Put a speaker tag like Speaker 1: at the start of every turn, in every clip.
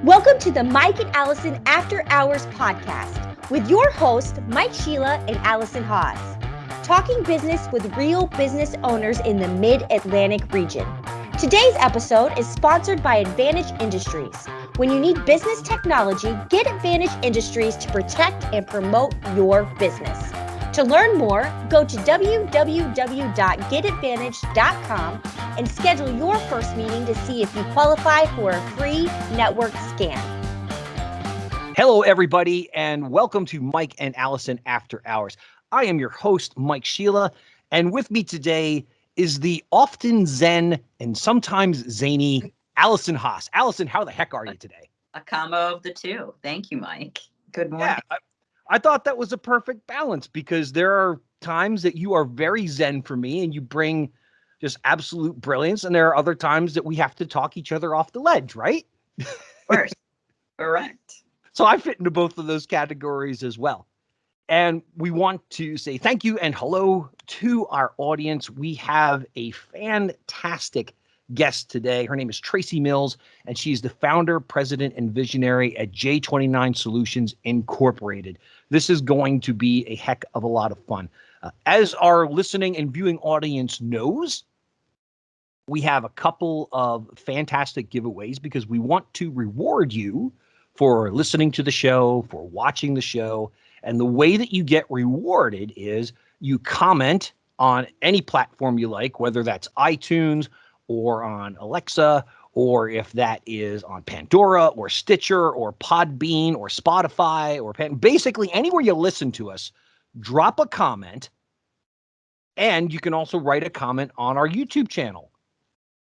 Speaker 1: Welcome to the Mike and Alison After Hours podcast with your hosts, mshelah and Alison Haas, talking business with real business owners in the Mid-Atlantic region. Today's episode is sponsored by Advantage Industries. When you need business technology, get Advantage Industries to protect and promote your business. To learn more, go to www.getadvantage.com and schedule your first meeting to see if you qualify for a free network scan.
Speaker 2: Hello, everybody, and welcome to Mike and Alison After Hours. I am your host, mshelah, and with me today is the often zen and sometimes zany Alison Haas. Alison, how the heck are you today?
Speaker 3: A combo of the two. Thank you, Mike. Good morning.
Speaker 2: Yeah, I thought that was a perfect balance because there are times that you are very zen for me and you bring just absolute brilliance, and there are other times that we have to talk each other off the ledge, right?
Speaker 3: Of course. Correct.
Speaker 2: So I fit into both of those categories as well. And we want to say thank you and hello to our audience. We have a fantastic guest today. Her name is Tracy Mills, and she's the founder, president, and visionary at J29 Solutions Incorporated. This is going to be a heck of a lot of fun. As our listening and viewing audience knows, we have a couple of fantastic giveaways because we want to reward you for listening to the show, for watching the show. And the way that you get rewarded is you comment on any platform you like, whether that's iTunes or on Alexa, or if that is on Pandora or Stitcher or Podbean or Spotify or basically anywhere you listen to us, drop a comment. And you can also write a comment on our YouTube channel.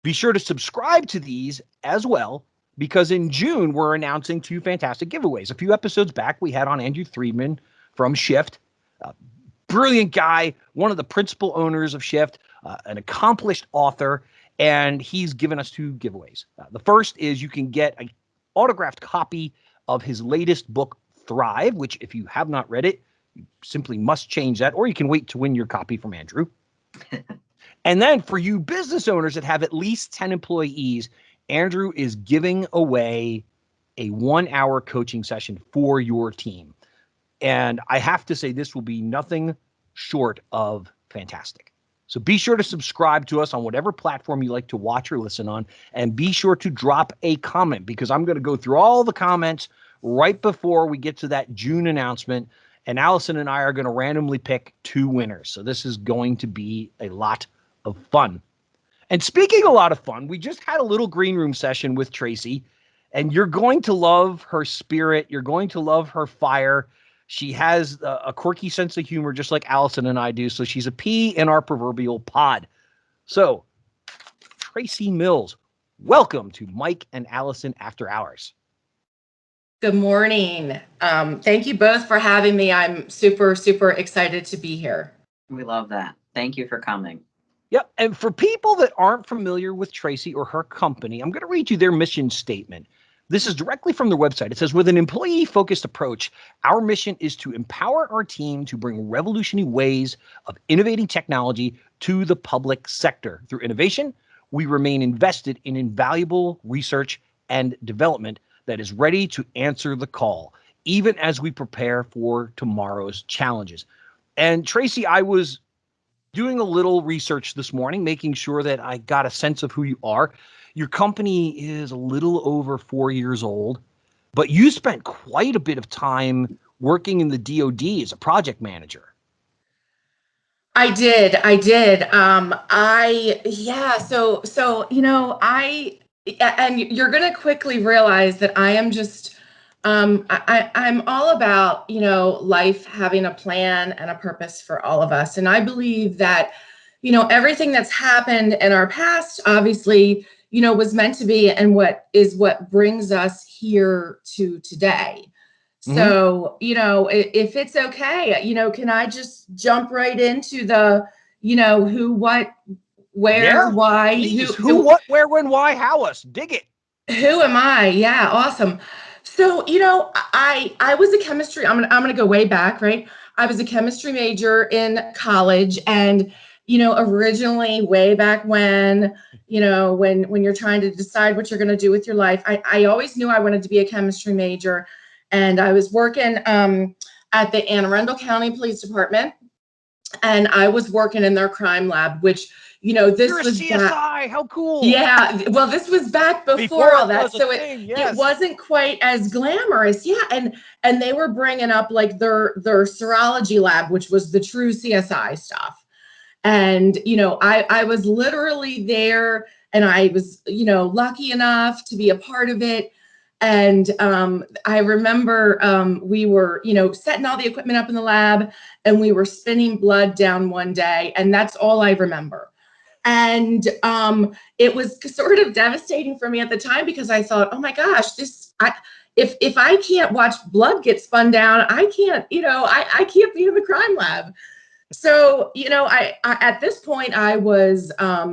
Speaker 2: Be sure to subscribe to these as well, because in June, we're announcing two fantastic giveaways. A few episodes back, we had on Andrew Freedman from Shift, a brilliant guy, one of the principal owners of Shift, an accomplished author, and he's given us two giveaways. The first is you can get an autographed copy of his latest book, Thrive, which if you have not read it, you simply must change that, or you can wait to win your copy from Andrew. And then for you business owners that have at least 10 employees, Andrew is giving away a 1-hour coaching session for your team. And I have to say, this will be nothing short of fantastic. So be sure to subscribe to us on whatever platform you like to watch or listen on, and be sure to drop a comment, because I'm going to go through all the comments right before we get to that June announcement. And Alison and I are going to randomly pick two winners. So this is going to be a lot of fun. And speaking a lot of fun, we just had a little green room session with Tracy, and you're going to love her spirit. You're going to love her fire. She has a quirky sense of humor, just like Alison and I do. So she's a pea in our proverbial pod. So Tracy Mills, welcome to Mike and Alison After Hours.
Speaker 4: Good morning. Thank you both for having me. I'm super, super excited to be here.
Speaker 3: We love that. Thank you for coming.
Speaker 2: Yep. And for people that aren't familiar with Tracy or her company, I'm going to read you their mission statement. This is directly from their website. It says, with an employee-focused approach, our mission is to empower our team to bring revolutionary ways of innovating technology to the public sector. Through innovation, we remain invested in invaluable research and development that is ready to answer the call, even as we prepare for tomorrow's challenges. And Tracy, I was doing a little research this morning, making sure that I got a sense of who you are. Your company is a little over 4 years old, but you spent quite a bit of time working in the DoD as a project manager.
Speaker 4: I did. And you're going to quickly realize that I am just, I'm all about, life having a plan and a purpose for all of us. And I believe that, everything that's happened in our past, obviously, was meant to be, and what brings us here to today. So, if it's okay, can I just jump right into the, who, what, where, why,
Speaker 2: who, what, where, when, why, how us? Dig it.
Speaker 4: Who am I? Yeah, awesome. So, I was a chemistry, I'm gonna go way back, right? I was a chemistry major in college, and, originally way back when, when you're trying to decide what you're going to do with your life, I always knew I wanted to be a chemistry major. And I was working at the Anne Arundel County Police Department, and I was working in their crime lab, which, this
Speaker 2: You're a
Speaker 4: was
Speaker 2: CSI. How cool.
Speaker 4: Yeah, well, this was back before all that, so
Speaker 2: yes.
Speaker 4: it wasn't quite as glamorous. Yeah, and they were bringing up like their serology lab, which was the true CSI stuff. And I was literally there, and I was lucky enough to be a part of it. And I remember we were setting all the equipment up in the lab, and we were spinning blood down one day, and that's all I remember. And it was sort of devastating for me at the time, because I thought, oh my gosh, if I can't watch blood get spun down, I can't, I can't be in the crime lab. So, I at this point I was, I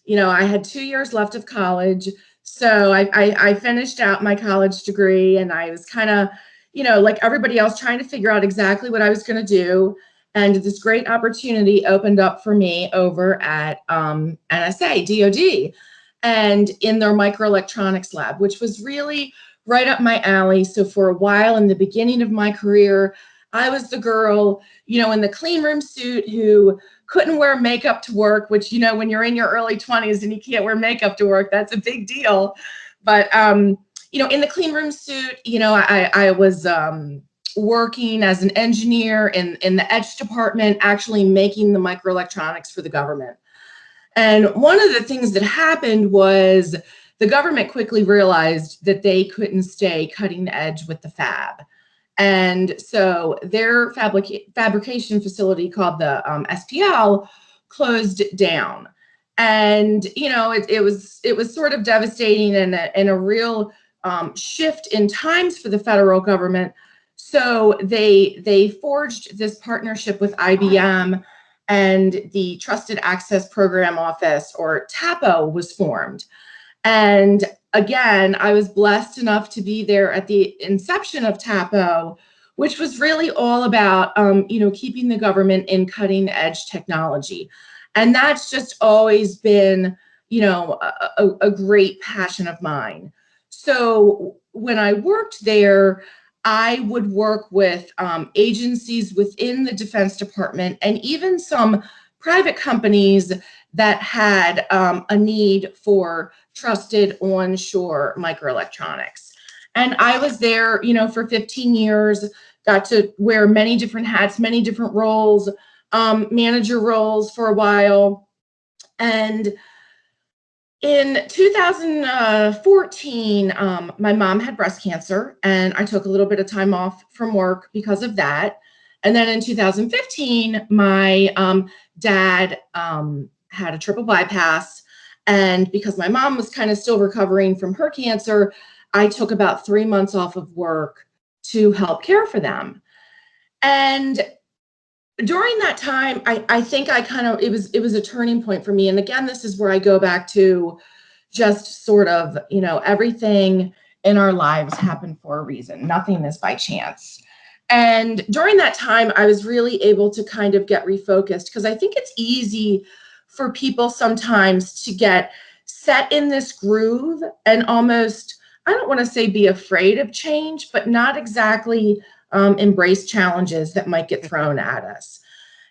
Speaker 4: had 2 years left of college. So I finished out my college degree, and I was kind of, like everybody else, trying to figure out exactly what I was going to do. And this great opportunity opened up for me over at NSA, DOD, and in their microelectronics lab, which was really right up my alley. So for a while in the beginning of my career, I was the girl, in the clean room suit who couldn't wear makeup to work, which, when you're in your early 20s and you can't wear makeup to work, that's a big deal. But, in the clean room suit, I was working as an engineer in the etch department, actually making the microelectronics for the government. And one of the things that happened was the government quickly realized that they couldn't stay cutting edge with the fab. And so their fabrication facility, called the SPL, closed down. And, it was sort of devastating, and a real shift in times for the federal government. So they forged this partnership with IBM, and the Trusted Access Program Office, or TAPO, was formed. And again, I was blessed enough to be there at the inception of TAPO, which was really all about, keeping the government in cutting edge technology. And that's just always been, a great passion of mine. So when I worked there, I would work with agencies within the Defense Department, and even some private companies that had a need for trusted onshore microelectronics. And I was there, for 15 years, got to wear many different hats, many different roles, manager roles for a while. And in 2014, my mom had breast cancer, and I took a little bit of time off from work because of that. And then in 2015, my dad had a triple bypass. And because my mom was kind of still recovering from her cancer, I took about 3 months off of work to help care for them. And during that time, I think it was a turning point for me. And again, this is where I go back to just sort of, everything in our lives happen for a reason. Nothing is by chance. And during that time, I was really able to kind of get refocused, because I think it's easy for people sometimes to get set in this groove and almost, I don't want to say be afraid of change, but not exactly embrace challenges that might get thrown at us.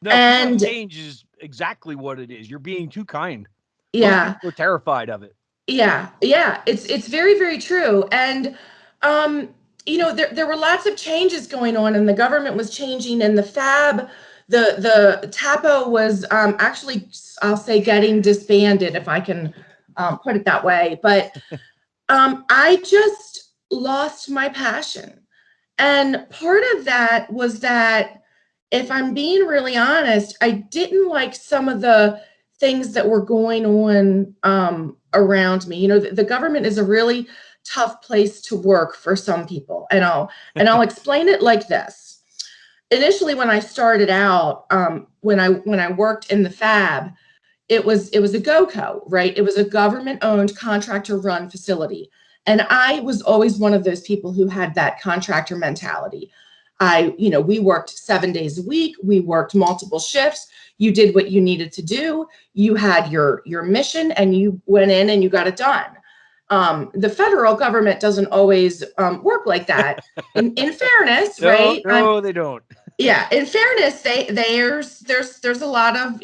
Speaker 2: No,
Speaker 4: and
Speaker 2: change is exactly what it is. You're being too kind.
Speaker 4: Yeah.
Speaker 2: We're terrified of it.
Speaker 4: Yeah. It's very, very true. And there were lots of changes going on, and the government was changing, and the fab, the TAPO was actually, I'll say, getting disbanded, if I can put it that way. But I just lost my passion. And part of that was that, if I'm being really honest, I didn't like some of the things that were going on around me. The government is a really tough place to work for some people, and I'll explain it like this. Initially, when I started out, when I worked in the fab, it was a GoCo, right? It was a government-owned, contractor-run facility. And I was always one of those people who had that contractor mentality. We worked 7 days a week. We worked multiple shifts. You did what you needed to do. You had your mission and you went in and you got it done. The federal government doesn't always work like that. In fairness, right?
Speaker 2: No, they don't.
Speaker 4: Yeah, in fairness, there's a lot of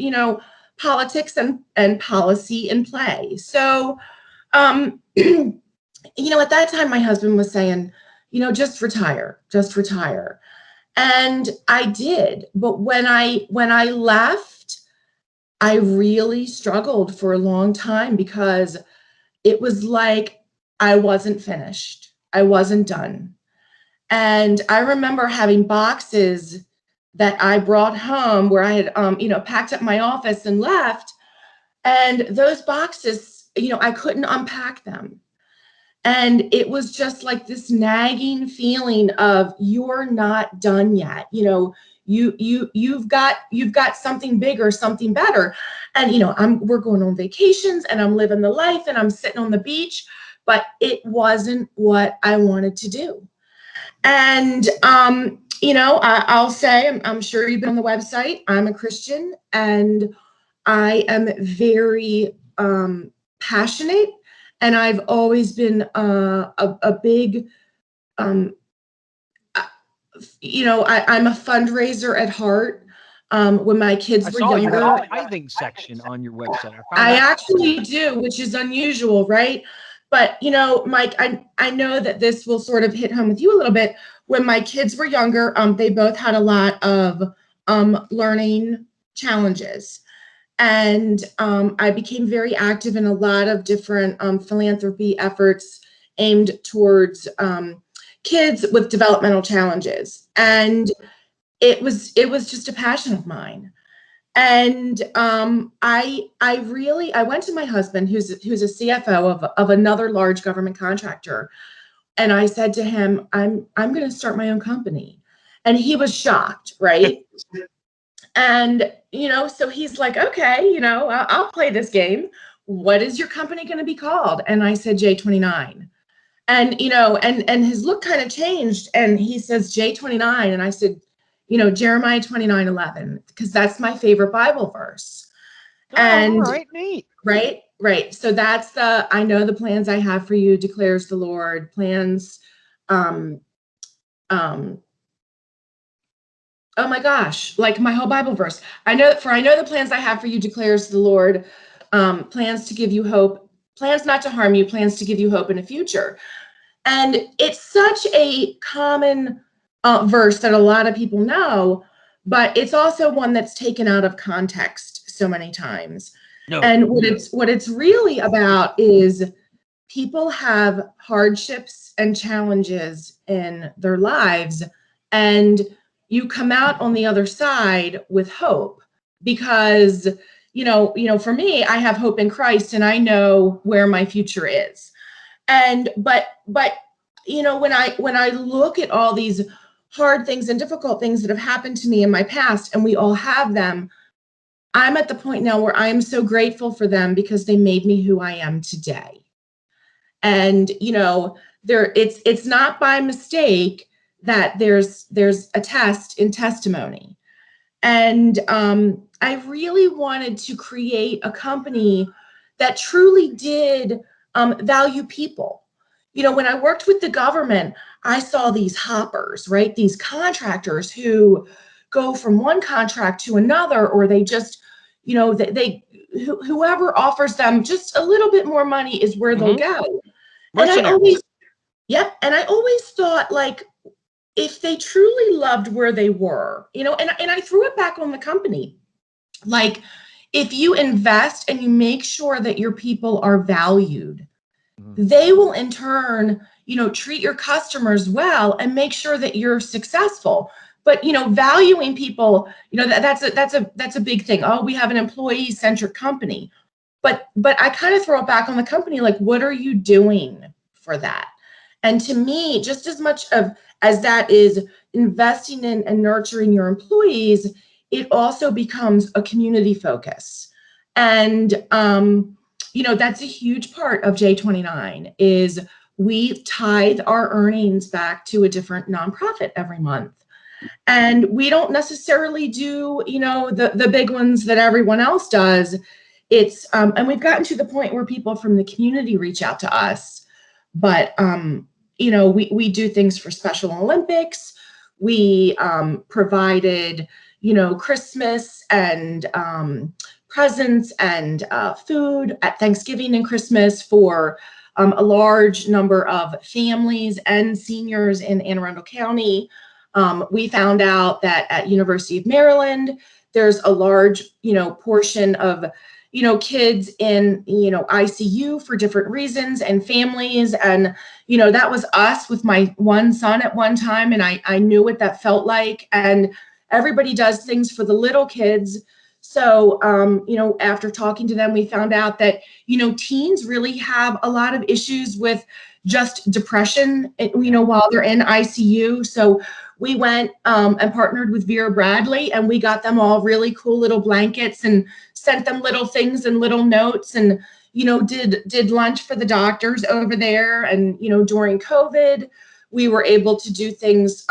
Speaker 4: politics and policy in play. So, at that time, my husband was saying, just retire, and I did. But when I left, I really struggled for a long time because it was like I wasn't finished. I wasn't done. And I remember having boxes that I brought home where I had, packed up my office and left. And those boxes, I couldn't unpack them. And it was just like this nagging feeling of you're not done yet. You've got something bigger, something better. And, we're going on vacations and I'm living the life and I'm sitting on the beach, but it wasn't what I wanted to do. And, I'll say, I'm sure you've been on the website. I'm a Christian and I am very passionate. And I've always been a big, I'm a fundraiser at heart. When my kids were younger,
Speaker 2: you have a tithing section on your website.
Speaker 4: I actually do, which is unusual, right? But, Mike, I know that this will sort of hit home with you a little bit. When my kids were younger, they both had a lot of learning challenges. And I became very active in a lot of different philanthropy efforts aimed towards kids with developmental challenges. And it was just a passion of mine. And I went to my husband, who's a CFO of another large government contractor, and I said to him, I'm going to start my own company. And he was shocked, right? And so he's like, okay, I'll play this game. What is your company going to be called? And I said J29. And and his look kind of changed, and he says J29, and I said, Jeremiah 29:11, because that's my favorite Bible verse. And
Speaker 2: right, neat.
Speaker 4: Right. So that's I know the plans I have for you, declares the Lord. Plans, oh my gosh, like my whole Bible verse. I know the plans I have for you, declares the Lord. Plans to give you hope, plans not to harm you, plans to give you hope in a future. And it's such a common verse that a lot of people know, but it's also one that's taken out of context so many times. And what it's really about is people have hardships and challenges in their lives, and you come out on the other side with hope because, for me, I have hope in Christ and I know where my future is. And, but, when I look at all these hard things and difficult things that have happened to me in my past, and we all have them, I'm at the point now where I am so grateful for them because they made me who I am today. And, it's not by mistake that there's a test in testimony. And I really wanted to create a company that truly did value people. When I worked with the government, I saw these hoppers, right? These contractors who go from one contract to another, or they just, whoever offers them just a little bit more money is where they'll go. And I always thought, like, if they truly loved where they were, and I threw it back on the company. Like, if you invest and you make sure that your people are valued, they will in turn, treat your customers well and make sure that you're successful. But, valuing people, that's a big thing. Oh, we have an employee-centric company. But I kind of throw it back on the company, like, what are you doing for that? And to me, just as much as that is investing in and nurturing your employees, it also becomes a community focus. And, that's a huge part of J29 is we tithe our earnings back to a different nonprofit every month. And we don't necessarily do, the big ones that everyone else does. It's, and we've gotten to the point where people from the community reach out to us, but, we do things for Special Olympics. We provided, Christmas and presents and food at Thanksgiving and Christmas for a large number of families and seniors in Anne Arundel County. We found out that at University of Maryland, there's a large, portion of, kids in, ICU for different reasons and families. And, that was us with my one son at one time. And I knew what that felt like. And everybody does things for the little kids. So, after talking to them, we found out that, teens really have a lot of issues with just depression, while they're in ICU. So we went and partnered with Vera Bradley, and we got them all really cool little blankets and sent them little things and little notes, and did lunch for the doctors over there. And during COVID, we were able to do things,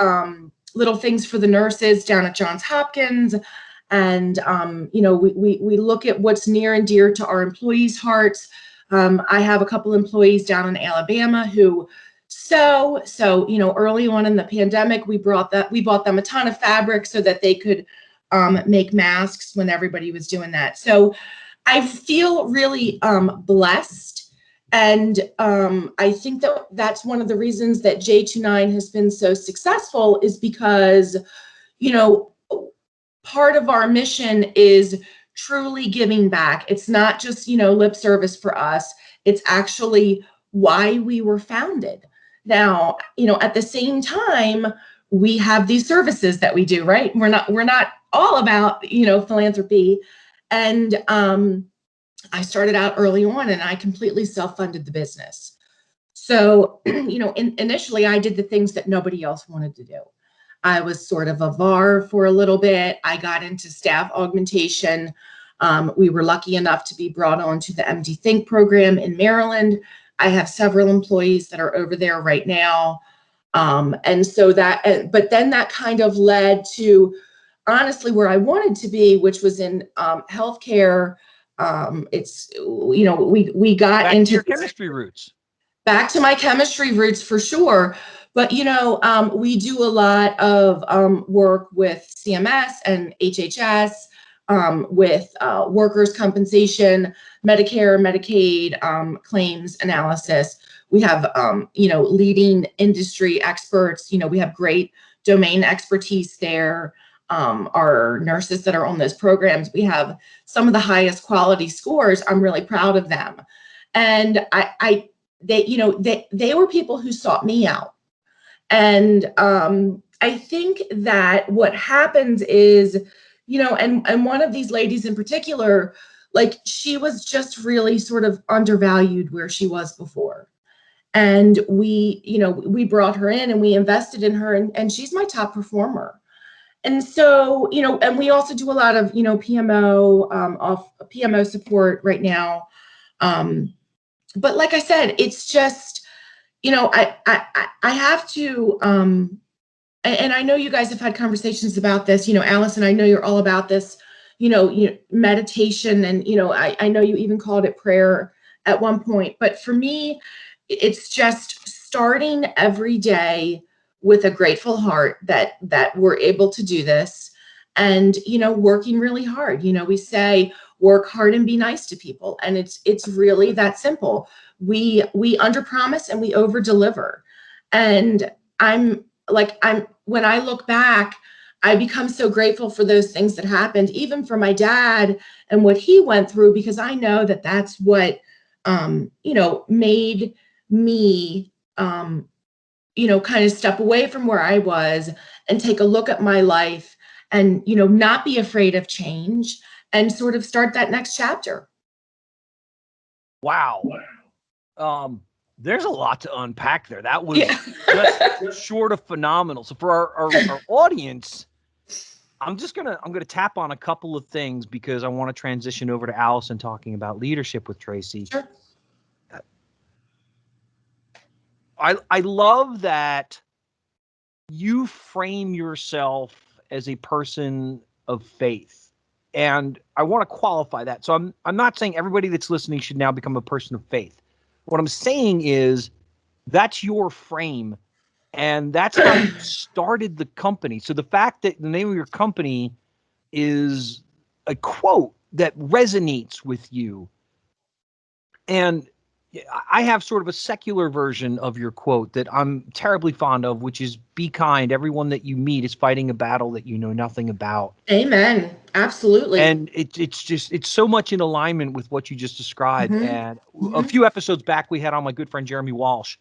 Speaker 4: little things for the nurses down at Johns Hopkins. And we look at what's near and dear to our employees' hearts. I have a couple employees down in Alabama who early on in the pandemic, we bought them a ton of fabric so that they could make masks when everybody was doing that. So I feel really blessed. And I think that that's one of the reasons that J29 has been so successful, is because, part of our mission is truly giving back. It's not just, lip service for us. It's actually why we were founded. Now, at the same time, we have these services that we do, right? We're not all about, philanthropy. And I started out early on, and I completely self-funded the business. So, initially I did the things that nobody else wanted to do. I was sort of a VAR for a little bit. I got into staff augmentation. We were lucky enough to be brought on to the MD Think program in Maryland. I have several employees that are over there right now. But then that kind of led to, honestly, where I wanted to be, which was in healthcare. We got
Speaker 2: Back
Speaker 4: into
Speaker 2: to your chemistry roots.
Speaker 4: Back to my chemistry roots for sure. But, we do a lot of work with CMS and HHS, with workers' compensation, Medicare, Medicaid, claims analysis. We have, leading industry experts. We have great domain expertise there. Our nurses that are on those programs, we have some of the highest quality scores. I'm really proud of them. And they were people who sought me out. And I think that what happens is, and one of these ladies in particular, like, she was just really sort of undervalued where she was before. And we brought her in and we invested in her, and she's my top performer. And so, and we also do a lot of, PMO support right now. But like I said, it's just, I have to, and I know you guys have had conversations about this, Alison, I know you're all about this, meditation, and, I know you even called it prayer at one point, but for me, it's just starting every day with a grateful heart that we're able to do this, and, working really hard. We say, work hard and be nice to people. And it's really that simple. We underpromise and we overdeliver. And when I look back, I become so grateful for those things that happened, even for my dad and what he went through, because I know that that's what, made me, kind of step away from where I was and take a look at my life and, not be afraid of change and sort of start that next chapter.
Speaker 2: Wow. There's a lot to unpack there. That was just short of phenomenal. So for our audience, I'm gonna tap on a couple of things because I want to transition over to Alison talking about leadership with Tracy.
Speaker 4: Sure.
Speaker 2: I love that you frame yourself as a person of faith. And I want to qualify that. So I'm not saying everybody that's listening should now become a person of faith. What I'm saying is that's your frame, and that's how you started the company. So the fact that the name of your company is a quote that resonates with you. And I have sort of a secular version of your quote that I'm terribly fond of, which is be kind. Everyone that you meet is fighting a battle that you know nothing about.
Speaker 4: Amen. Absolutely.
Speaker 2: And it's so much in alignment with what you just described.
Speaker 4: Mhm.
Speaker 2: And a few episodes back, we had on my good friend Jeremy Walsh,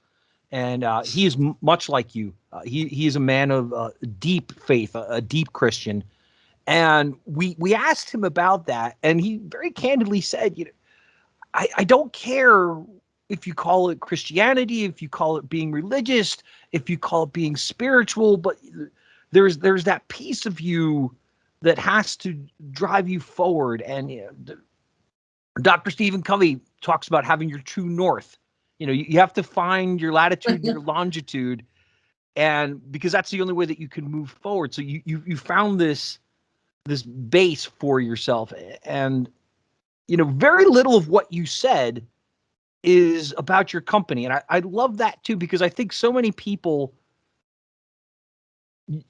Speaker 2: and he is much like you. He is a man of deep faith, a deep Christian. And we asked him about that, and he very candidly said, I don't care if you call it Christianity, if you call it being religious, if you call it being spiritual, but there's that piece of you that has to drive you forward. And Dr. Stephen Covey talks about having your true north. You have to find your latitude and your longitude, and because that's the only way that you can move forward. So you found this base for yourself, and very little of what you said is about your company. And I love that too, because I think so many people,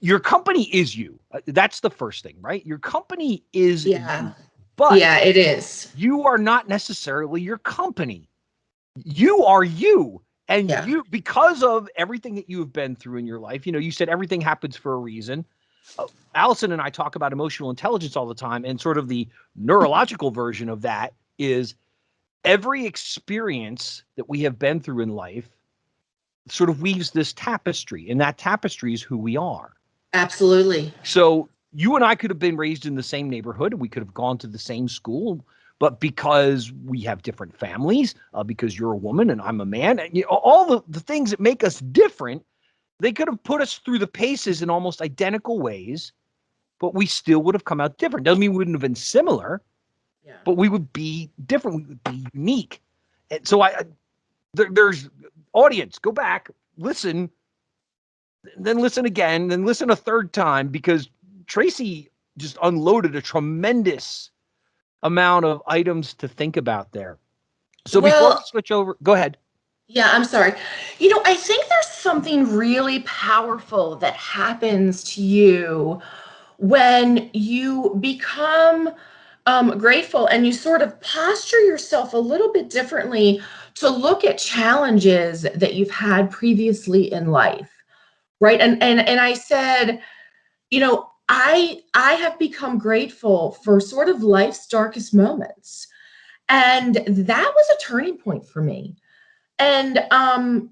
Speaker 2: your company is you. That's the first thing, right? Your company is you, but
Speaker 4: yeah, it is.
Speaker 2: you are not necessarily your company. You are you. And
Speaker 4: Yeah.
Speaker 2: you, because of everything that you have been through in your life, you said everything happens for a reason. Alison and I talk about emotional intelligence all the time, and sort of the neurological version of that is every experience that we have been through in life sort of weaves this tapestry, and that tapestry is who we are.
Speaker 4: Absolutely.
Speaker 2: So you and I could have been raised in the same neighborhood, and we could have gone to the same school, but because we have different families, because you're a woman and I'm a man, and all the things that make us different, they could have put us through the paces in almost identical ways, but we still would have come out different. Doesn't mean we wouldn't have been similar, but we would be different. We would be unique. And so there's audience, go back, listen, then listen again, then listen a third time, because Tracy just unloaded a tremendous amount of items to think about there. So before we switch over, go ahead.
Speaker 4: Yeah, I'm sorry. I think there's something really powerful that happens to you when you become grateful and you sort of posture yourself a little bit differently to look at challenges that you've had previously in life, right? And I said, I have become grateful for sort of life's darkest moments, and that was a turning point for me. And I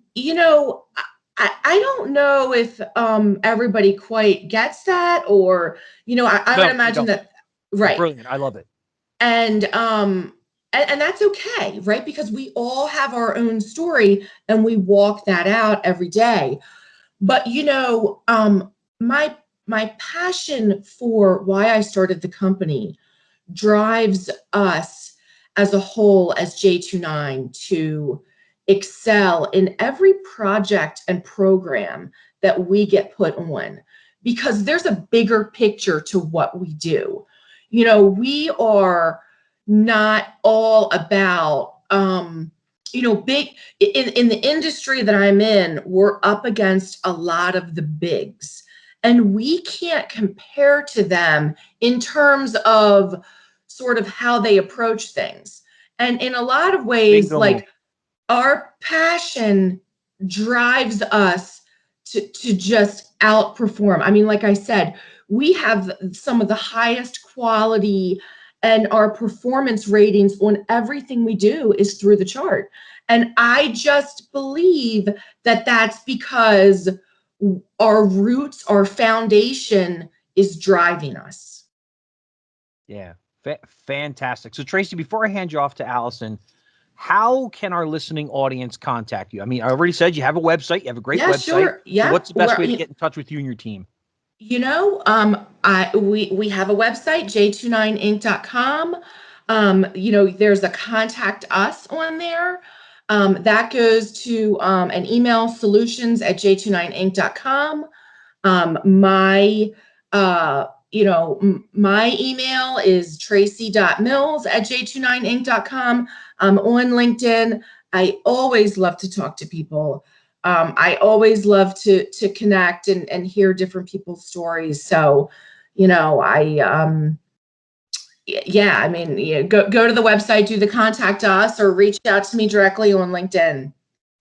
Speaker 4: don't know if everybody quite gets that, or I would imagine that, right?
Speaker 2: Brilliant, I love it.
Speaker 4: And that's okay, right? Because we all have our own story, and we walk that out every day. But my passion for why I started the company drives us as a whole, as J29, to excel in every project and program that we get put on, because there's a bigger picture to what we do. We are not all about big in the industry that I'm in. We're up against a lot of the bigs, and we can't compare to them in terms of sort of how they approach things. And in a lot of ways, like, our passion drives us to just outperform. I mean, like I said, we have some of the highest quality, and our performance ratings on everything we do is through the chart. And I just believe that that's because our roots, our foundation is driving us.
Speaker 2: Yeah, fantastic. So Tracy, before I hand you off to Alison, how can our listening audience contact you? I mean, I already said you have a website. You have a great website.
Speaker 4: Sure. Yeah.
Speaker 2: So what's the best way to get in touch with you and your team?
Speaker 4: We have a website, j29inc.com. There's a contact us on there. That goes to an email, solutions@j29inc.com. My my email is tracy.mills@j29inc.com. I'm on LinkedIn. I always love to talk to people. I always love to connect and hear different people's stories. So, I mean, go to the website, do the contact us, or reach out to me directly on LinkedIn.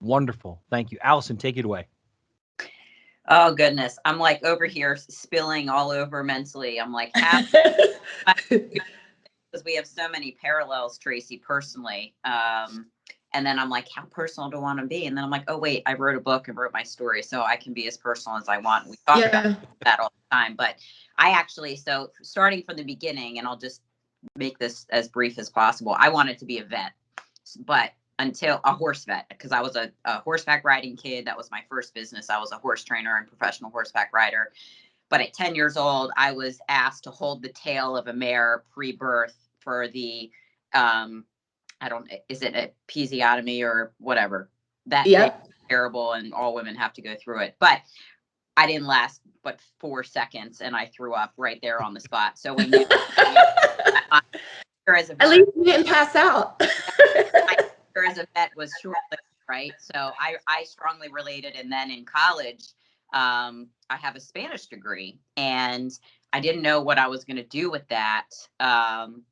Speaker 2: Wonderful. Thank you. Alison, take it away.
Speaker 3: Oh goodness. I'm like over here spilling all over mentally. I'm like, because we have so many parallels, Tracy, personally. And then I'm like, how personal do I want to be? And then I'm like, oh wait, I wrote a book and wrote my story, so I can be as personal as I want. We talk about that all the time. But I actually, so starting from the beginning, and I'll just make this as brief as possible. I wanted to be a vet, but until a horse vet, because I was a horseback riding kid. That was my first business. I was a horse trainer and professional horseback rider. But at 10 years old, I was asked to hold the tail of a mare pre-birth for the, is it a episiotomy or whatever? That thing, terrible, and all women have to go through it. But I didn't last but 4 seconds, and I threw up right there on the spot. So we knew.
Speaker 4: At least you didn't pass out.
Speaker 3: My career as a vet was short-lived, right? So I strongly related. And then in college, I have a Spanish degree, and I didn't know what I was going to do with that. And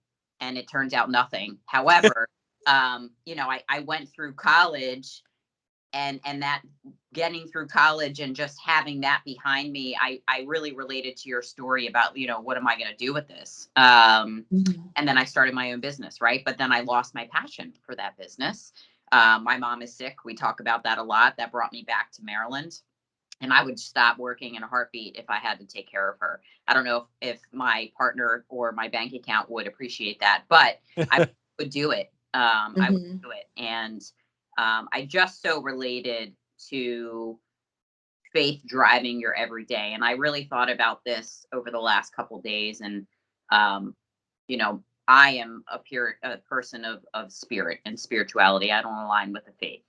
Speaker 3: it turns out nothing. However, I went through college, and that getting through college and just having that behind me, I really related to your story about, what am I going to do with this? And then I started my own business, right? But then I lost my passion for that business. My mom is sick. We talk about that a lot. That brought me back to Maryland. And I would stop working in a heartbeat if I had to take care of her. I don't know if my partner or my bank account would appreciate that, but I would do it. I would do it. And I just so related to faith driving your everyday. And I really thought about this over the last couple of days. And, I am a person of spirit and spirituality. I don't align with the faith,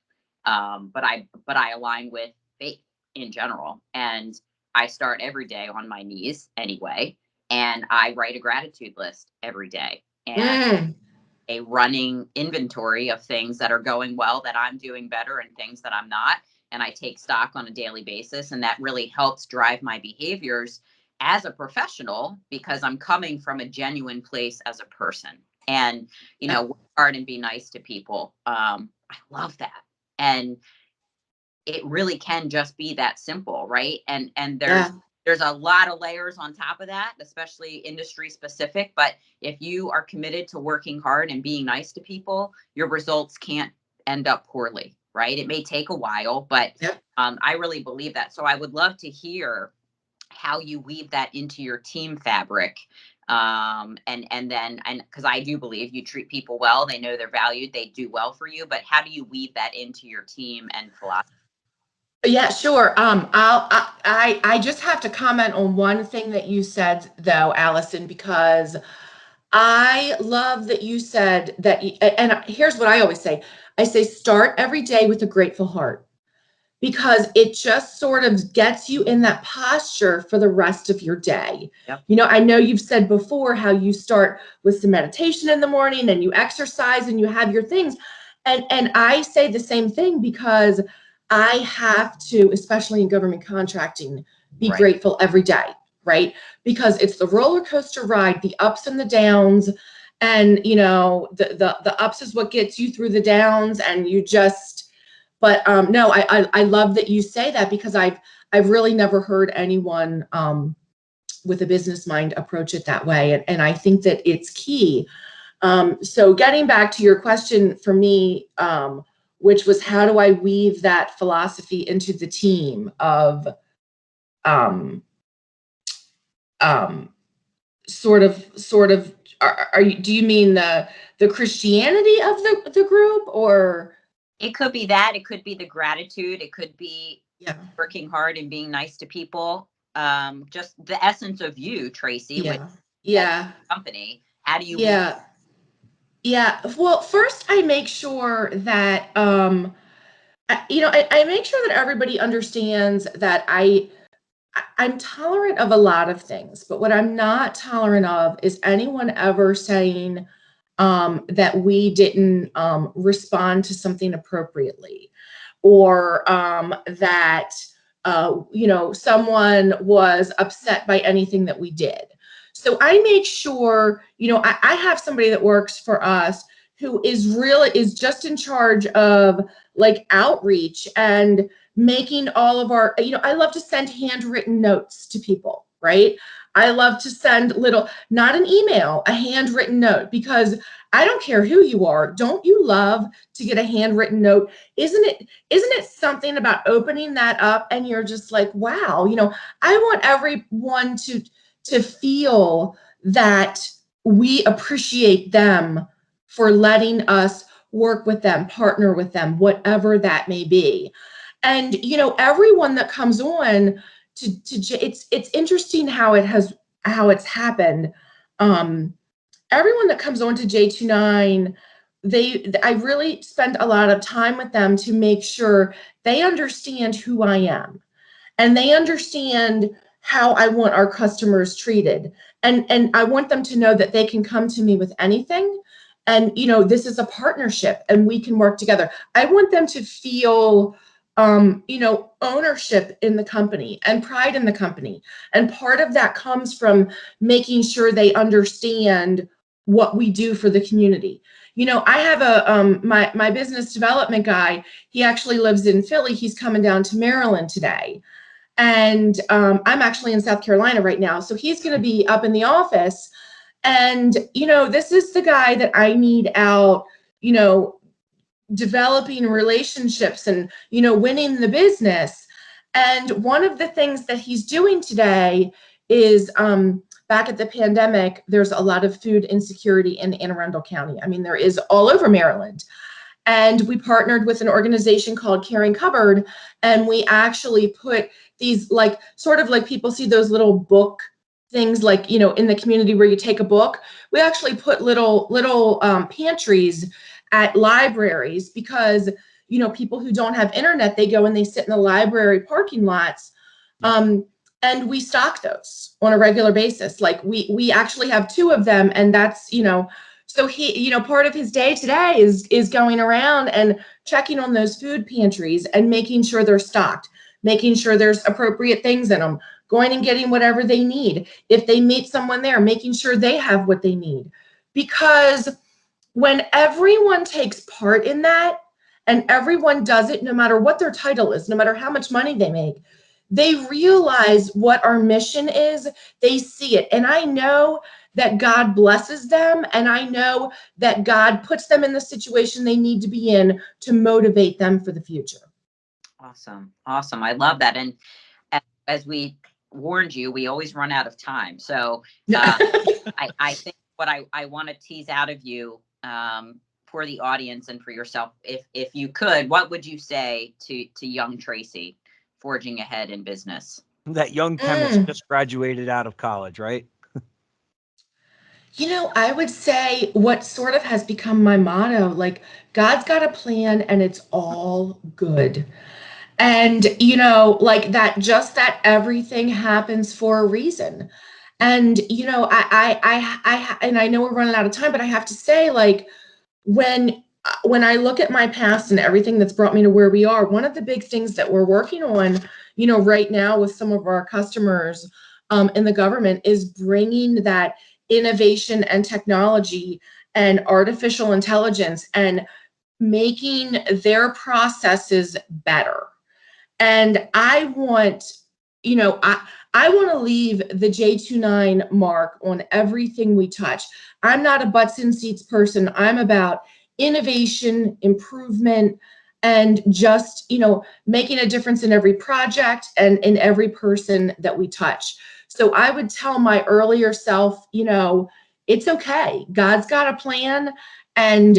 Speaker 3: but I align with faith in general. And I start every day on my knees anyway, and I write a gratitude list every day, and a running inventory of things that are going well, that I'm doing better, and things that I'm not. And I take stock on a daily basis, and that really helps drive my behaviors as a professional, because I'm coming from a genuine place as a person. And, work hard and be nice to people. I love that. And it really can just be that simple, right? And there's a lot of layers on top of that, especially industry specific. But if you are committed to working hard and being nice to people, your results can't end up poorly, right? It may take a while, but I really believe that. So I would love to hear how you weave that into your team fabric. And because I do believe you treat people well, they know they're valued, they do well for you, but how do you weave that into your team and philosophy?
Speaker 4: Yeah, sure. I just have to comment on one thing that you said, though, Alison, because I love that you said that. And here's what I always say. I say, start every day with a grateful heart, because it just sort of gets you in that posture for the rest of your day.
Speaker 3: Yep.
Speaker 4: I know you've said before how you start with some meditation in the morning, and you exercise, and you have your things. And I say the same thing, because I have to, especially in government contracting, be grateful every day, right? Because it's the roller coaster ride, the ups and the downs. And, the ups is what gets you through the downs, and you just, but no, I love that you say that, because I've really never heard anyone with a business mind approach it that way. And I think that it's key. So getting back to your question for me, which was, how do I weave that philosophy into the team of sort of, do you mean the Christianity of the group, or?
Speaker 3: It could be that. It could be the gratitude. It could be working hard and being nice to people. Just the essence of you, Tracy, with company. How do you?
Speaker 4: Yeah. Well, first I make sure that I make sure that everybody understands that I I'm tolerant of a lot of things, but what I'm not tolerant of is anyone ever saying that we didn't respond to something appropriately, or that someone was upset by anything that we did. So I make sure, I have somebody that works for us who is just in charge of like outreach and making all of our, I love to send handwritten notes to people, right? I love to send not an email, a handwritten note, because I don't care who you are. Don't you love to get a handwritten note? Isn't it something about opening that up and you're just like, wow, I want everyone to feel that we appreciate them for letting us work with them, partner with them, whatever that may be. And everyone that comes on it's interesting how it's happened. Everyone that comes on to J29, I really spend a lot of time with them to make sure they understand who I am and they understand how I want our customers treated. And I want them to know that they can come to me with anything. And, this is a partnership and we can work together. I want them to feel, ownership in the company and pride in the company. And part of that comes from making sure they understand what we do for the community. I have my business development guy. He actually lives in Philly. He's coming down to Maryland today. And I'm actually in South Carolina right now. So he's going to be up in the office. And, this is the guy that I need out, developing relationships and, winning the business. And one of the things that he's doing today is back at the pandemic, there's a lot of food insecurity in Anne Arundel County. I mean, there is all over Maryland. And we partnered with an organization called Caring Cupboard. And we actually put these sort of like people see those little book things like, in the community where you take a book. We actually put little pantries at libraries because, people who don't have internet, they go and they sit in the library parking lots. And we stock those on a regular basis. Like we actually have 2 of them, and that's, so he, part of his day today is going around and checking on those food pantries and making sure they're stocked, making sure there's appropriate things in them, going and getting whatever they need. If they meet someone there, making sure they have what they need. Because when everyone takes part in that and everyone does it, no matter what their title is, no matter how much money they make, they realize what our mission is. They see it. And I know that God blesses them. And I know that God puts them in the situation they need to be in to motivate them for the future.
Speaker 3: Awesome. I love that. And as we warned you, we always run out of time. So I think what I want to tease out of you for the audience and for yourself, if you could, what would you say to young Tracy forging ahead in business?
Speaker 2: That young chemist just graduated out of college, right?
Speaker 4: I would say what sort of has become my motto, like God's got a plan and it's all good. And, like that everything happens for a reason. And, and I know we're running out of time, but I have to say, like, when I look at my past and everything that's brought me to where we are, one of the big things that we're working on, right now with some of our customers in the government is bringing that innovation and technology and artificial intelligence and making their processes better. And I want, I want to leave the J29 mark on everything we touch. I'm not a butts in seats person. I'm about innovation, improvement, and just, making a difference in every project and in every person that we touch. So I would tell my earlier self, it's okay. God's got a plan, and,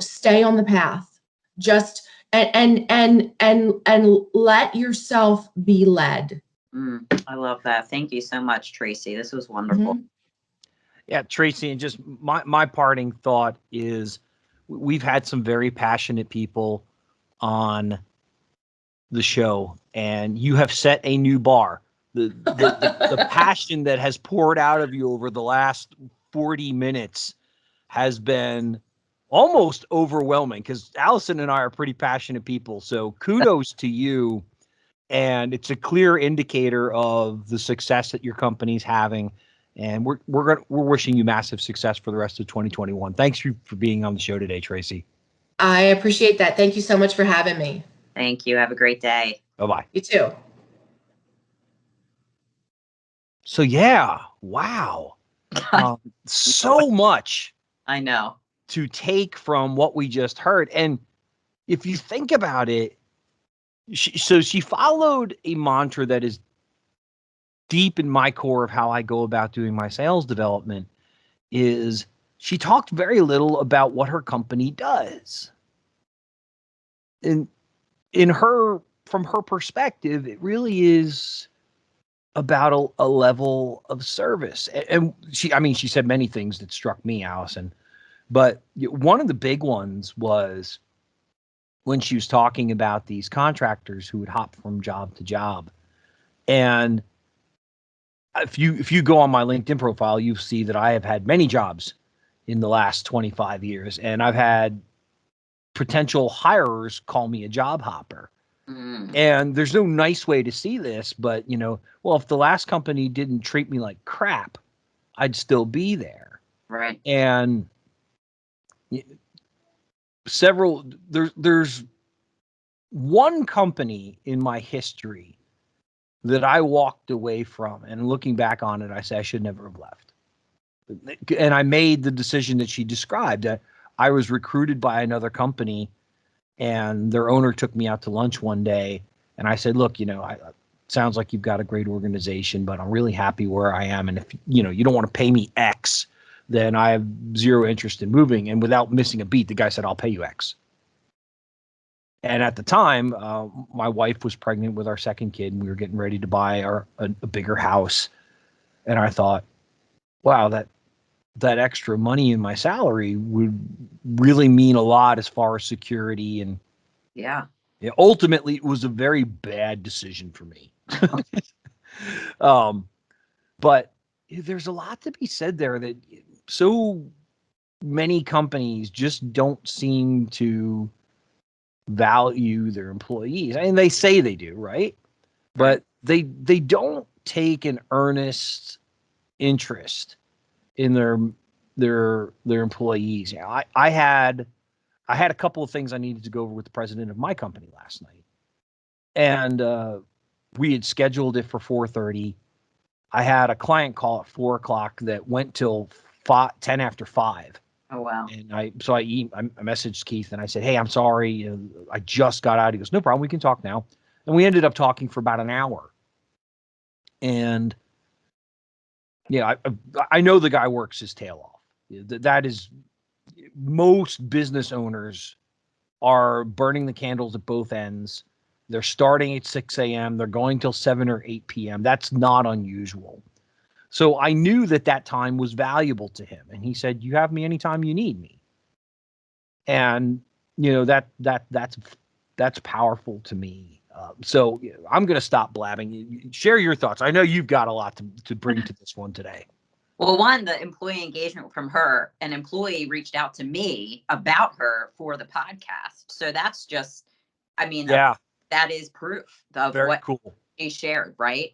Speaker 4: stay on the path. Just and let yourself be led.
Speaker 3: I love that. Thank you so much, Tracy. This was wonderful.
Speaker 4: Mm-hmm.
Speaker 2: Yeah, Tracy, and just my parting thought is we've had some very passionate people on the show, and you have set a new bar the passion that has poured out of you over the last 40 minutes has been almost overwhelming, because Alison and I are pretty passionate people. So kudos to you. And it's a clear indicator of the success that your company's having. And we're wishing you massive success for the rest of 2021. Thanks for being on the show today, Tracy.
Speaker 4: I appreciate that. Thank you so much for having me.
Speaker 3: Thank you. Have a great day.
Speaker 2: Bye-bye.
Speaker 4: You too.
Speaker 2: So yeah, wow. So much
Speaker 3: I know.
Speaker 2: to take from what we just heard. And if you think about it, she followed a mantra that is deep in my core of how I go about doing my sales development. Is she talked very little about what her company does. And from her perspective, it really is about a level of service. And she said many things that struck me, Alison, but one of the big ones was when she was talking about these contractors who would hop from job to job. And if you go on my LinkedIn profile, you see that I have had many jobs in the last 25 years, and I've had potential hirers call me a job hopper. And there's no nice way to see this, but well, if the last company didn't treat me like crap, I'd still be there.
Speaker 3: Right.
Speaker 2: And there's one company in my history that I walked away from, and looking back on it, I say I should never have left. And I made the decision that she described. I was recruited by another company, and their owner took me out to lunch one day, and I said, look, sounds like you've got a great organization, but I'm really happy where I am. And if you don't want to pay me X, then I have zero interest in moving. And without missing a beat, the guy said, I'll pay you X. And at the time, my wife was pregnant with our second kid, and we were getting ready to buy a bigger house. And I thought, wow, that extra money in my salary would really mean a lot as far as security. And ultimately, it was a very bad decision for me. But there's a lot to be said there that so many companies just don't seem to value their employees. I mean, they say they do, right? But they don't take an earnest interest in their employees. I had a couple of things I needed to go over with the president of my company last night, and we had scheduled it for 4:30. I had a client call at 4:00 that went till 10 after 5.
Speaker 3: Oh, wow.
Speaker 2: And I messaged Keith and I said, hey, I'm sorry. I just got out. He goes, no problem. We can talk now. And we ended up talking for about an hour. And I know the guy works his tail off. That is, most business owners are burning the candles at both ends. They're starting at 6 a.m. They're going till 7 or 8 p.m. That's not unusual. So I knew that time was valuable to him. And he said, you have me anytime you need me. And, that's powerful to me. So I'm going to stop blabbing. Share your thoughts. I know you've got a lot to bring to this one today.
Speaker 3: Well, the employee engagement from her, an employee reached out to me about her for the podcast. So that's just, that is proof of
Speaker 2: very
Speaker 3: what
Speaker 2: cool.
Speaker 3: She shared, right?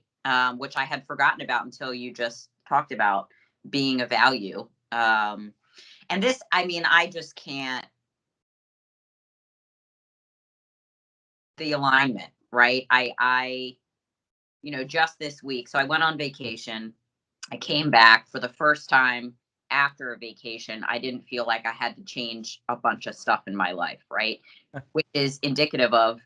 Speaker 3: Which I had forgotten about until you just talked about being a value. And this, I just can't, the alignment, right? I just this week, so I went on vacation. I came back for the first time after a vacation. I didn't feel like I had to change a bunch of stuff in my life, right? Which is indicative of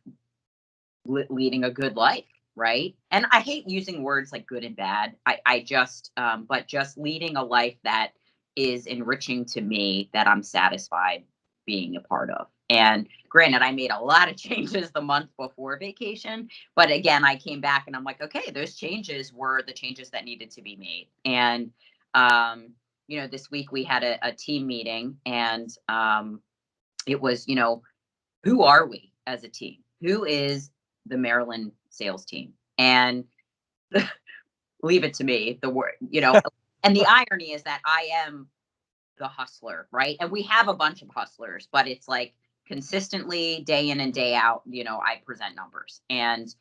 Speaker 3: leading a good life, right? And I hate using words like good and bad. But just leading a life that is enriching to me, that I'm satisfied being a part of. And granted, I made a lot of changes the month before vacation, but again, I came back and I'm like, okay, those changes were the changes that needed to be made. And, this week we had a team meeting, and it was, who are we as a team? Who is the Maryland sales team? And leave it to me. The word, and the irony is that I am the hustler, right? And we have a bunch of hustlers, but it's like consistently day in and day out, I present numbers. And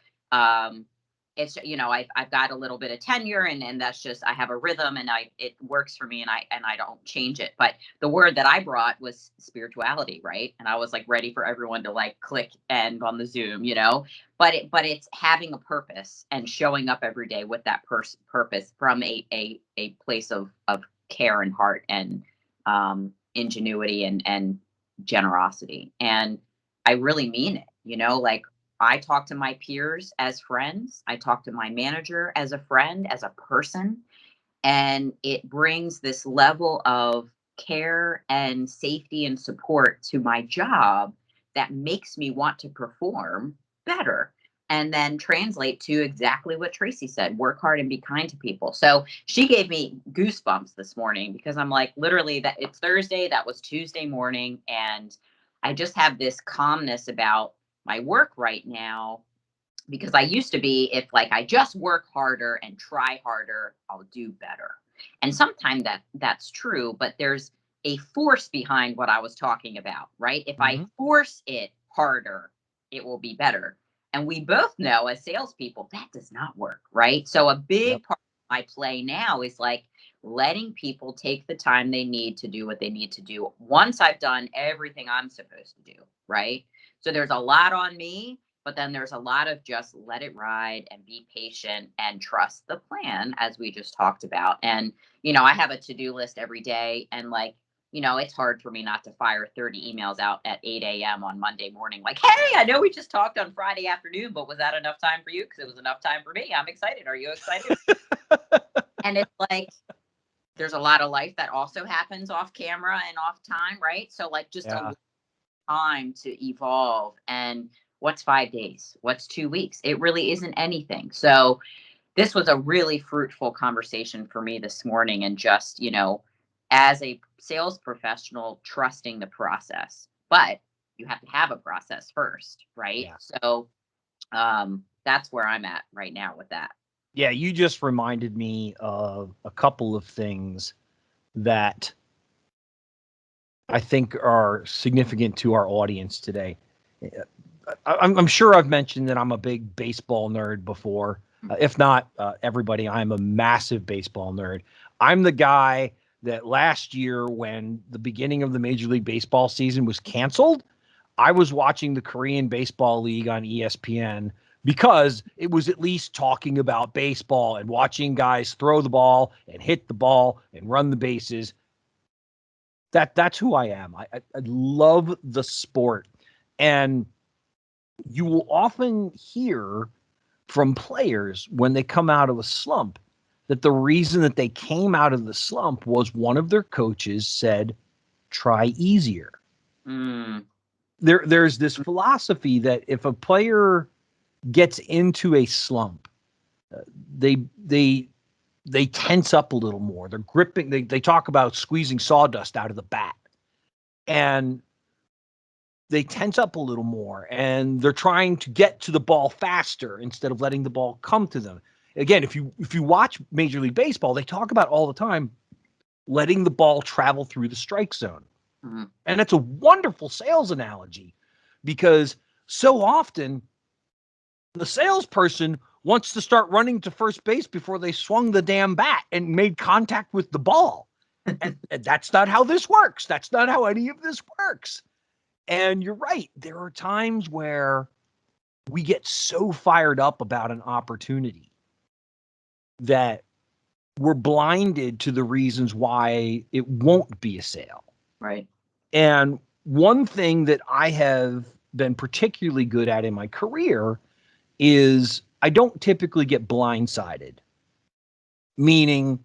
Speaker 3: it's I've got a little bit of tenure, and that's just, I have a rhythm, and it works for me, and I don't change it. But the word that I brought was spirituality, right? And I was like ready for everyone to like click end on the Zoom, but it's having a purpose and showing up every day with that purpose from a place of care and heart and ingenuity and generosity. And I really mean it, like I talk to my peers as friends. I talk to my manager as a friend, as a person. And it brings this level of care and safety and support to my job that makes me want to perform better. And then translate to exactly what Tracy said, work hard and be kind to people. So she gave me goosebumps this morning because I'm like, literally, that it's Thursday, that was Tuesday morning. And I just have this calmness about my work right now, because I used to be, if like I just work harder and try harder, I'll do better. And sometimes that's true, but there's a force behind what I was talking about, right? If I force it harder, it will be better. And we both know as salespeople that does not work, right? So a big part of my play now is like letting people take the time they need to do what they need to do once I've done everything I'm supposed to do, right? So there's a lot on me, but then there's a lot of just let it ride and be patient and trust the plan, as we just talked about. And, I have a to-do list every day, and like, it's hard for me not to fire 30 emails out at 8 a.m. on Monday morning. Like, hey, I know we just talked on Friday afternoon, but was that enough time for you? Because it was enough time for me. I'm excited. Are you excited? And it's like, there's a lot of life that also happens off camera and off time, right? So like just a time to evolve. And what's 5 days? What's 2 weeks? It really isn't anything. So this was a really fruitful conversation for me this morning. And just, as a sales professional, trusting the process, but you have to have a process first, right? Yeah. So that's where I'm at right now with that.
Speaker 2: Yeah, you just reminded me of a couple of things that I think are significant to our audience today. I'm sure I've mentioned that I'm a big baseball nerd before. If not everybody, I'm a massive baseball nerd. I'm the guy that last year, when the beginning of the Major League Baseball season was canceled, I was watching the Korean Baseball League on ESPN because it was at least talking about baseball and watching guys throw the ball and hit the ball and run the bases. That's who I am. I love the sport. And you will often hear from players when they come out of a slump that the reason that they came out of the slump was one of their coaches said, try easier. There's this philosophy that if a player gets into a slump, they tense up a little more. They're gripping. They talk about squeezing sawdust out of the bat, and they tense up a little more, and they're trying to get to the ball faster instead of letting the ball come to them. Again, if you watch Major League Baseball, they talk about all the time letting the ball travel through the strike zone. And that's a wonderful sales analogy, because so often the salesperson wants to start running to first base before they swung the damn bat and made contact with the ball. And that's not how this works. That's not how any of this works. And you're right. There are times where we get so fired up about an opportunity that we're blinded to the reasons why it won't be a sale.
Speaker 3: Right.
Speaker 2: And one thing that I have been particularly good at in my career is I don't typically get blindsided. Meaning,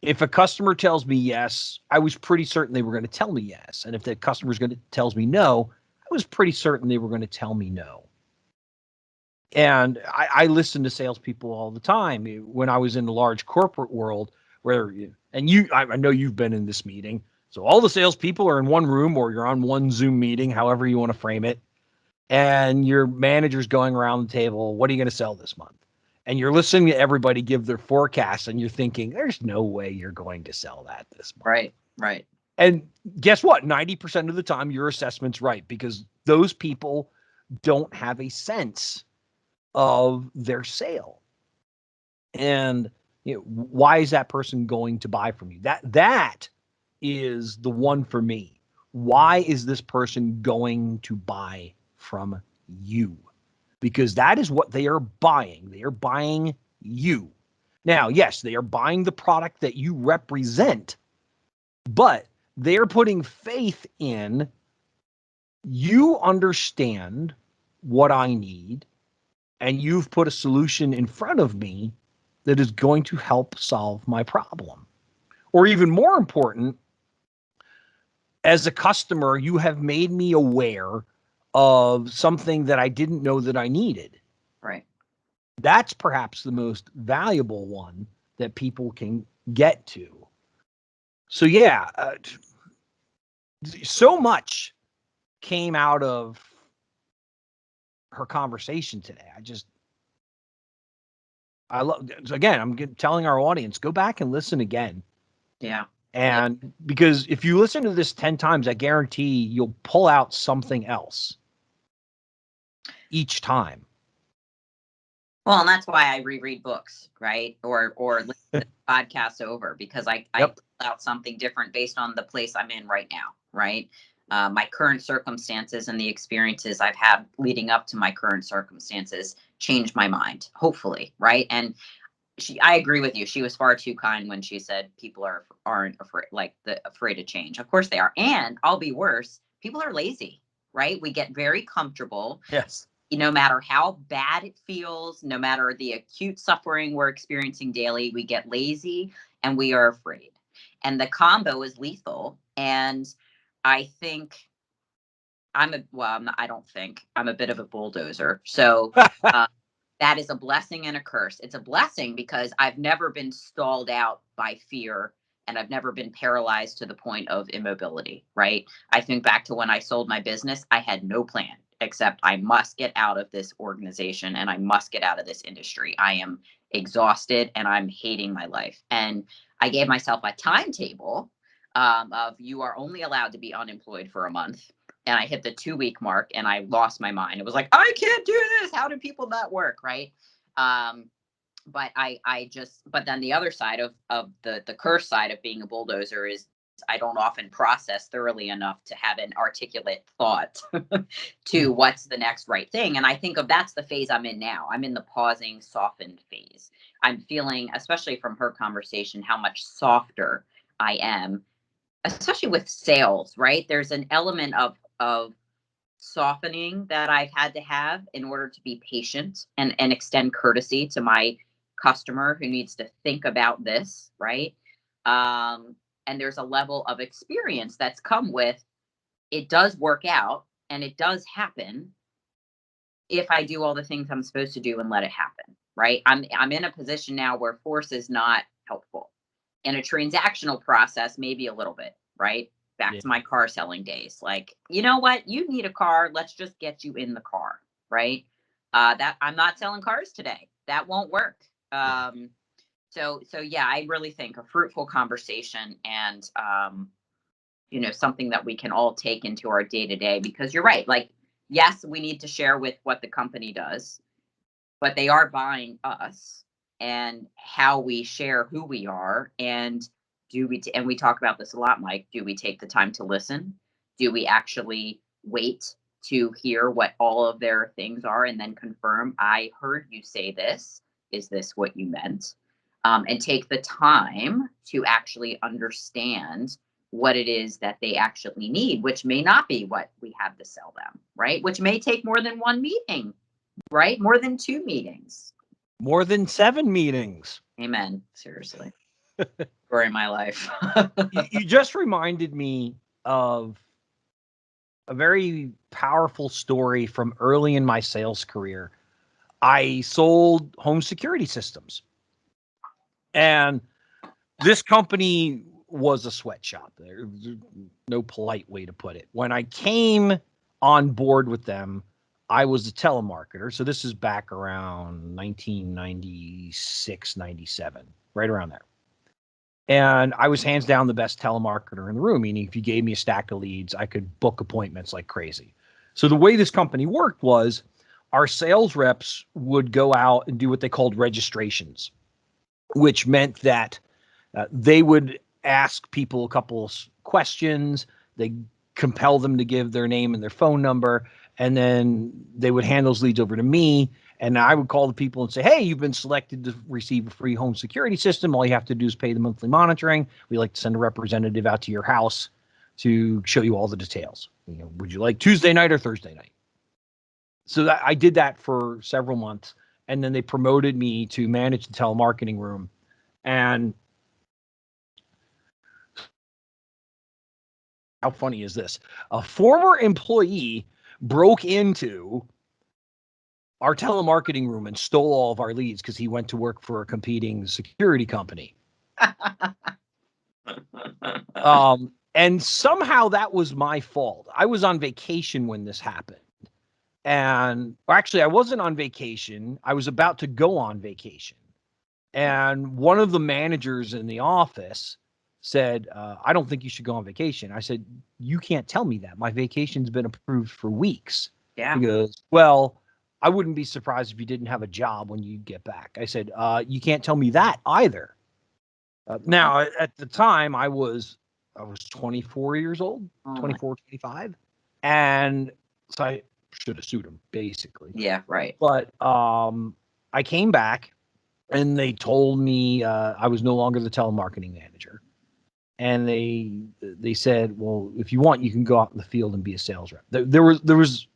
Speaker 2: if a customer tells me yes, I was pretty certain they were going to tell me yes. And if the customer's going to tells me no, I was pretty certain they were going to tell me no. And I listen to salespeople all the time. When I was in the large corporate world, where I know you've been in this meeting. So all the salespeople are in one room, or you're on one Zoom meeting, however you want to frame it. And your manager's going around the table. What are you going to sell this month? and you're listening to everybody give their forecast, and you're thinking, there's no way you're going to sell that this month.
Speaker 3: Right. Right.
Speaker 2: And guess what? 90% of the time, your assessment's right, because those people don't have a sense of their sale. And why is that person going to buy from you? That is the one for me. Why is this person going to buy from you? Because that is what they are buying. They are buying you. Now, yes, they are buying the product that you represent, but they are putting faith in you understand what I need, and you've put a solution in front of me that is going to help solve my problem. Or even more important, as a customer, you have made me aware of something that I didn't know that I needed.
Speaker 3: Right.
Speaker 2: That's perhaps the most valuable one that people can get to. So yeah, so much came out of her conversation today. I love, again, I'm telling our audience, go back and listen again.
Speaker 3: Yeah.
Speaker 2: And because if you listen to this 10 times, I guarantee you'll pull out something else each time.
Speaker 3: Well, and that's why I reread books, right? Or listen to podcasts over, because I pull out something different based on the place I'm in right now, right? My current circumstances and the experiences I've had leading up to my current circumstances changed my mind, hopefully, right? And I agree with you. She was far too kind when she said people aren't afraid, afraid of change. Of course they are. And I'll be worse. People are lazy, right? We get very comfortable.
Speaker 2: Yes.
Speaker 3: No matter how bad it feels, no matter the acute suffering we're experiencing daily, we get lazy and we are afraid. And the combo is lethal. And I think I'm a bit of a bulldozer. So that is a blessing and a curse. It's a blessing because I've never been stalled out by fear, and I've never been paralyzed to the point of immobility, right? I think back to when I sold my business, I had no plan except I must get out of this organization and I must get out of this industry. I am exhausted and I'm hating my life. And I gave myself a timetable of you are only allowed to be unemployed for a month. And I hit the 2-week mark and I lost my mind. It was like, I can't do this. How do people not work? Right. But but then the other side of the curse side of being a bulldozer is I don't often process thoroughly enough to have an articulate thought to what's the next right thing. And I think that's the phase I'm in now. I'm in the pausing, softened phase. I'm feeling, especially from her conversation, how much softer I am, especially with sales, right? There's an element of softening that I've had to have in order to be patient and extend courtesy to my customer who needs to think about this, right? And there's a level of experience that's come with it does work out and it does happen if I do all the things I'm supposed to do and let it happen, right? I'm in a position now where force is not helpful. In a transactional process, maybe a little bit, right? Back to my car selling days. Like, you know what? You need a car. Let's just get you in the car, right? That I'm not selling cars today. That won't work. So yeah, I really think a fruitful conversation and something that we can all take into our day to day, because you're right. Like, yes, we need to share with what the company does, but they are buying us and how we share who we are. And and we talk about this a lot, Mike, do we take the time to listen? Do we actually wait to hear what all of their things are and then confirm, I heard you say this, is this what you meant? And take the time to actually understand what it is that they actually need, which may not be what we have to sell them, right? Which may take more than one meeting, right? More than 2 meetings.
Speaker 2: More than 7 meetings.
Speaker 3: Amen. Seriously. Story of my life.
Speaker 2: You just reminded me of a very powerful story from early in my sales career. I sold home security systems. And this company was a sweatshop. There's no polite way to put it. When I came on board with them, I was a telemarketer. So this is back around 1996, 97, right around there. And I was hands down the best telemarketer in the room, meaning if you gave me a stack of leads, I could book appointments like crazy. So the way this company worked was our sales reps would go out and do what they called registrations, which meant that they would ask people a couple of questions. They compel them to give their name and their phone number, and then they would hand those leads over to me. And I would call the people and say, hey, you've been selected to receive a free home security system. All you have to do is pay the monthly monitoring. We like to send a representative out to your house to show you all the details. Would you like Tuesday night or Thursday night? So I did that for several months. And then they promoted me to manage the telemarketing room. And how funny is this? A former employee broke into our telemarketing room and stole all of our leads because he went to work for a competing security company. And somehow that was my fault. I was on vacation when this happened. And actually, I wasn't on vacation. I was about to go on vacation. And one of the managers in the office said, I don't think you should go on vacation. I said, you can't tell me that. My vacation's been approved for weeks.
Speaker 3: Yeah.
Speaker 2: He goes, well, I wouldn't be surprised if you didn't have a job when you get back. I said, you can't tell me that either. Now, at the time, I was 24 years old, 24, 25. And so I should have sued him, basically.
Speaker 3: Yeah, right.
Speaker 2: But I came back and they told me I was no longer the telemarketing manager. And they said, well, if you want, you can go out in the field and be a sales rep. There was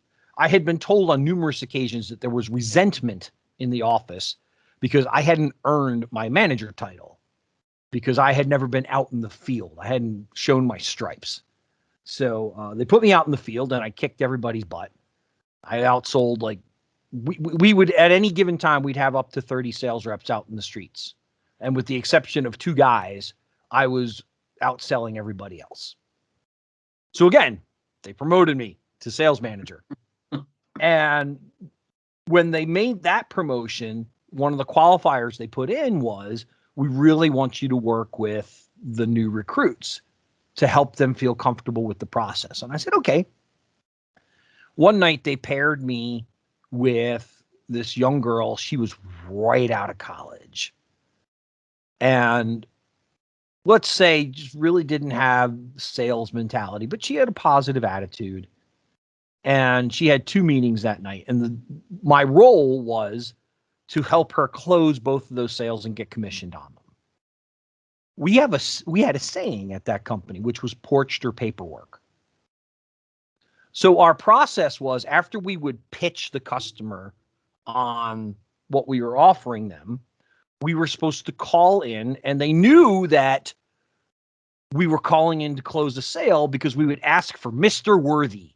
Speaker 2: I had been told on numerous occasions that there was resentment in the office because I hadn't earned my manager title, because I had never been out in the field. I hadn't shown my stripes. So they put me out in the field and I kicked everybody's butt. I outsold, like, we would, at any given time, we'd have up to 30 sales reps out in the streets. And with the exception of 2 guys, I was outselling everybody else. So again, they promoted me to sales manager. And when they made that promotion, one of the qualifiers they put in was, we really want you to work with the new recruits to help them feel comfortable with the process. And I said, okay. One night they paired me with this young girl. She was right out of college. And let's say just really didn't have sales mentality, but she had a positive attitude. And she had 2 meetings that night. And my role was to help her close both of those sales and get commissioned on them. We had a saying at that company, which was porched or paperwork. So our process was, after we would pitch the customer on what we were offering them, we were supposed to call in, and they knew that we were calling in to close a sale because we would ask for Mr. Worthy.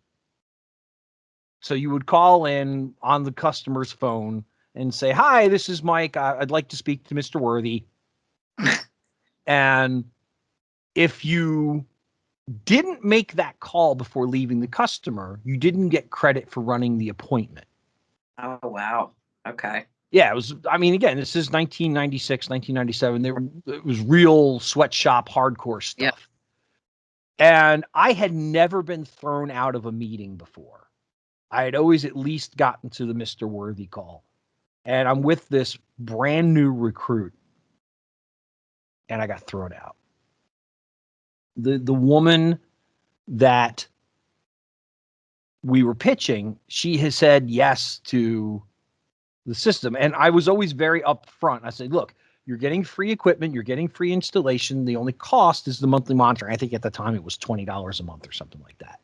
Speaker 2: So you would call in on the customer's phone and say, hi, this is Mike. I'd like to speak to Mr. Worthy. And if you didn't make that call before leaving the customer, you didn't get credit for running the appointment.
Speaker 3: Oh, wow. Okay.
Speaker 2: Yeah, it was, I mean, again, this is 1996, 1997. It was real sweatshop hardcore stuff.
Speaker 3: Yep.
Speaker 2: And I had never been thrown out of a meeting before. I had always at least gotten to the Mr. Worthy call. And I'm with this brand new recruit, and I got thrown out. The woman that we were pitching, she has said yes to the system. And I was always very upfront. I said, look, you're getting free equipment, you're getting free installation. The only cost is the monthly monitoring. I think at the time it was $20 a month or something like that.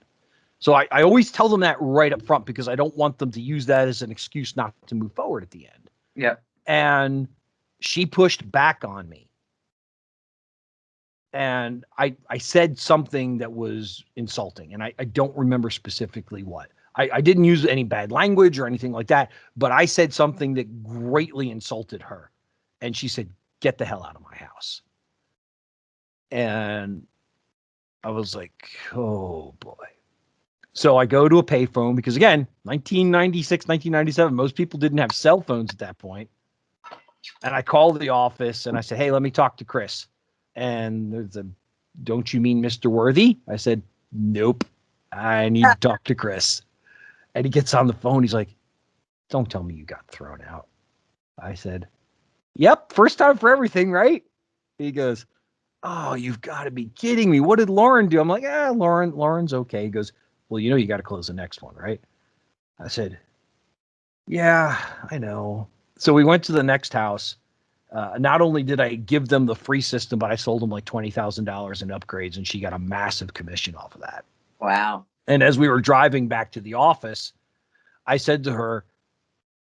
Speaker 2: So I always tell them that right up front, because I don't want them to use that as an excuse not to move forward at the end.
Speaker 3: Yeah.
Speaker 2: And she pushed back on me. And I said something that was insulting, and I don't remember specifically what. I didn't use any bad language or anything like that, but I said something that greatly insulted her. And she said, get the hell out of my house. And I was like, oh boy. So I go to a payphone because, again, 1996, 1997, most people didn't have cell phones at that point. And I called the office and I said, hey, let me talk to Chris. And there's a, don't you mean Mr. Worthy? I said, nope, I need to talk to Chris. And he gets on the phone. He's like, don't tell me you got thrown out. I said, yep, first time for everything, right? He goes, oh, you've got to be kidding me. What did Lauren do? I'm like, Lauren's okay. He goes, well, you got to close the next one, right? I said, yeah, I know. So we went to the next house. Not only did I give them the free system, but I sold them like $20,000 in upgrades, and she got a massive commission off of that.
Speaker 3: Wow.
Speaker 2: And as we were driving back to the office, I said to her,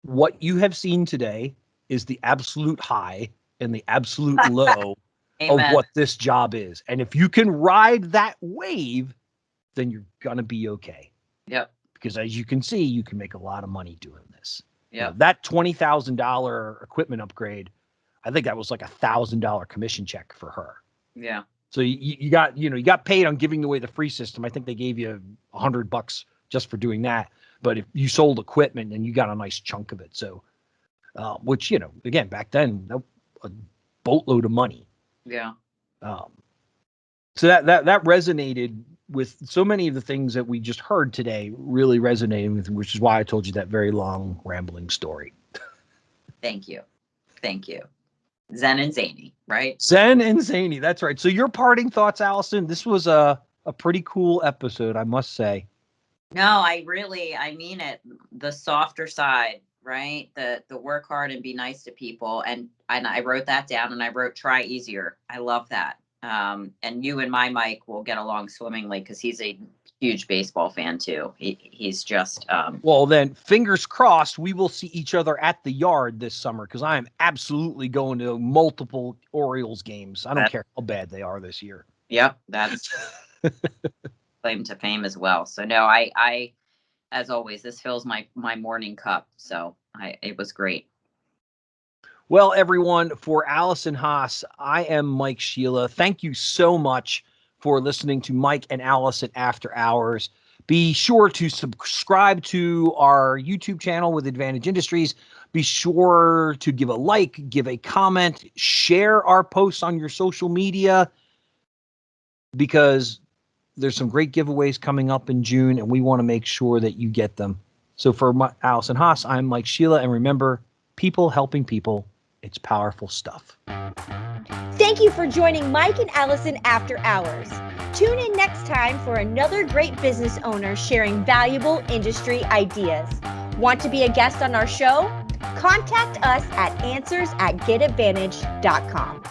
Speaker 2: what you have seen today is the absolute high and the absolute low of what this job is. And if you can ride that wave, then you're going to be okay.
Speaker 3: Yep.
Speaker 2: Because as you can see, you can make a lot of money doing this.
Speaker 3: Yeah.
Speaker 2: That $20,000 equipment upgrade, I think that was like $1,000 commission check for her.
Speaker 3: Yeah.
Speaker 2: So you got paid on giving away the free system. I think they gave you $100 just for doing that. But if you sold equipment, then you got a nice chunk of it. So, which, again, back then, a boatload of money.
Speaker 3: Yeah.
Speaker 2: So that resonated with so many of the things that we just heard today, really resonating with, which is why I told you that very long, rambling story.
Speaker 3: Thank you. Zen and Zany, right?
Speaker 2: Zen and Zany, that's right. So your parting thoughts, Alison? This was a pretty cool episode, I must say.
Speaker 3: No, I mean it. The softer side, right? The work hard and be nice to people. And I wrote that down, and I wrote try easier. I love that. And you and my Mike will get along swimmingly because he's a huge baseball fan too. He's just
Speaker 2: well, then fingers crossed we will see each other at the yard this summer, because I am absolutely going to multiple Orioles games. I don't care how bad they are this year.
Speaker 3: Yep, that's claim to fame as well. So no, I as always, this fills my morning cup. So it was great.
Speaker 2: Well, everyone, for Alison Haas, I am Mike Sheila. Thank you so much for listening to Mike and Alison After Hours. Be sure to subscribe to our YouTube channel with Advantage Industries. Be sure to give a like, give a comment, share our posts on your social media, because there's some great giveaways coming up in June, and we want to make sure that you get them. So for Alison Haas, I'm Mike Sheila, and remember, people helping people, it's powerful stuff.
Speaker 1: Thank you for joining Mike and Alison After Hours. Tune in next time for another great business owner sharing valuable industry ideas. Want to be a guest on our show? Contact us at answers@getadvantage.com.